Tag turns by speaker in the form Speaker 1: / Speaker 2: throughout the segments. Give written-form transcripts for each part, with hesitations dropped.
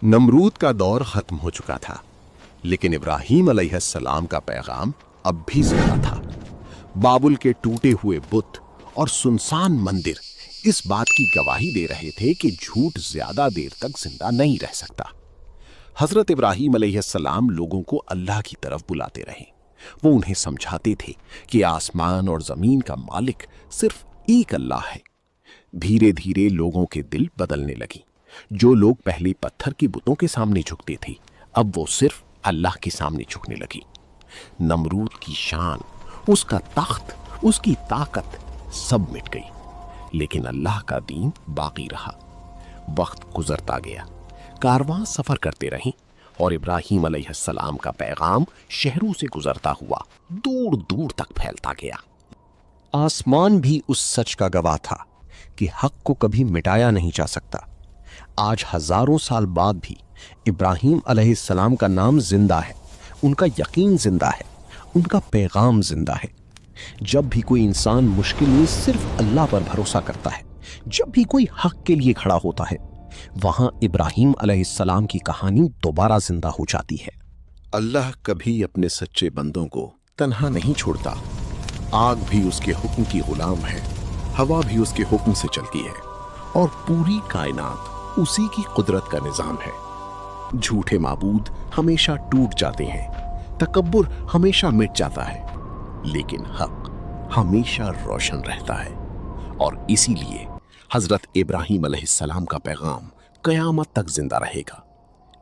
Speaker 1: नमरूद का दौर खत्म हो चुका था, लेकिन इब्राहीम अलैहिस्सलाम का पैगाम अब भी जिंदा था। बाबुल के टूटे हुए बुत और सुनसान मंदिर इस बात की गवाही दे रहे थे कि झूठ ज्यादा देर तक जिंदा नहीं रह सकता। हजरत इब्राहीम अलैहिस्सलाम लोगों को अल्लाह की तरफ बुलाते रहे। वो उन्हें समझाते थे कि आसमान और जमीन का मालिक सिर्फ एक अल्लाह है। धीरे धीरे लोगों के दिल बदलने लगी। जो लोग पहले पत्थर की बुतों के सामने झुकते थे, अब वो सिर्फ अल्लाह के सामने झुकने लगी। नमरूद की शान, उसका तख्त, उसकी ताकत सब मिट गई, लेकिन अल्लाह का दीन बाकी रहा। वक्त गुजरता गया, कारवां सफर करते रहे और इब्राहीम अलैहिस्सलाम का पैगाम शहरों से गुजरता हुआ दूर दूर तक फैलता गया।
Speaker 2: आसमान भी उस सच का गवाह था कि हक को कभी मिटाया नहीं जा सकता। आज हजारों साल बाद भी इब्राहीम अलैहिस्सलाम का नाम जिंदा है, उनका यकीन जिंदा है, उनका पैगाम जिंदा है। जब भी कोई इंसान मुश्किल में सिर्फ अल्लाह पर भरोसा करता है, जब भी कोई हक के लिए खड़ा होता है, वहां इब्राहीम अलैहिस्सलाम की कहानी दोबारा जिंदा हो जाती है।
Speaker 1: अल्लाह कभी अपने सच्चे बंदों को तन्हा नहीं छोड़ता। आग भी उसके हुक्म की गुलाम है, हवा भी उसके हुक्म से चलती है और पूरी कायनात उसी की कुदरत का निजाम है। झूठे माबूद हमेशा टूट जाते हैं, तकब्बुर हमेशा मिट जाता है, लेकिन हक हमेशा रोशन रहता है। और इसीलिए हजरत इब्राहीम अलैहिस्सलाम का पैगाम कयामत तक जिंदा रहेगा,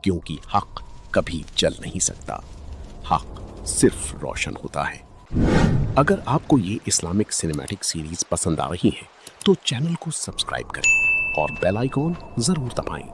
Speaker 1: क्योंकि हक कभी जल नहीं सकता, हक सिर्फ रोशन होता है। अगर आपको ये इस्लामिक सिनेमैटिक सीरीज पसंद आ रही है तो चैनल को सब्सक्राइब करें और बेल आइकॉन जरूर दबाएं।